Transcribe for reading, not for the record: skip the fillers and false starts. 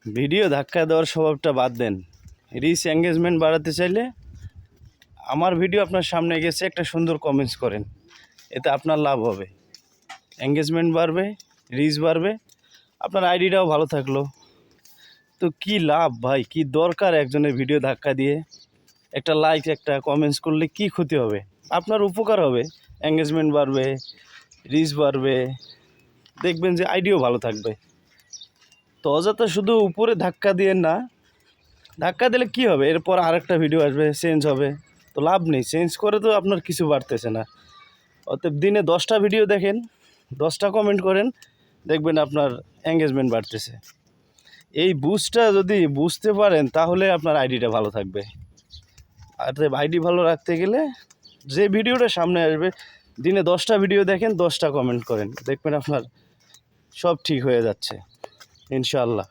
Video ধাক্কা দেওয়ার স্বভাবটা বাদ দেন। রিচ এঙ্গেজমেন্ট বাড়াতে চাইলে আমার ভিডিও আপনার সামনে গেছে, একটা সুন্দর কমেন্টস করেন, এতে আপনার লাভ হবে, এঙ্গেজমেন্ট বাড়বে, রিচ বাড়বে, আপনার আইডিটাও ভালো থাকলো। তো কি লাভ ভাই, কি দরকার একজনের ভিডিও ধাক্কা দিয়ে? একটা লাইক একটা কমেন্টস করলে কি ক্ষতি হবে? আপনার উপকার হবে, এঙ্গেজমেন্ট বাড়বে, রিচ বাড়বে, দেখবেন যে আইডিও ভালো থাকবে। তো অযথা শুধু উপরে ধাক্কা দিয়ে না, ধাক্কা দিলে কি হবে, এরপর আরেকটা ভিডিও আসবে, চেঞ্জ হবে, তো লাভ নেই। চেঞ্জ করে তো আপনার কিছু বাড়তেছে না। অতএব দিনে 10টা ভিডিও দেখেন, 10টা কমেন্ট করেন, দেখবেন আপনার এঙ্গেজমেন্ট বাড়তেছে। এই বুস্টটা যদি বুঝতে পারেন তাহলে আপনার আইডিটা ভালো থাকবে। আর আইডি ভালো রাখতে গেলে যে ভিডিওটা সামনে আসবে, দিনে 10টা ভিডিও দেখেন, 10টা কমেন্ট করেন, দেখবেন আপনার সব ঠিক হয়ে যাচ্ছে ইনশাআল্লাহ।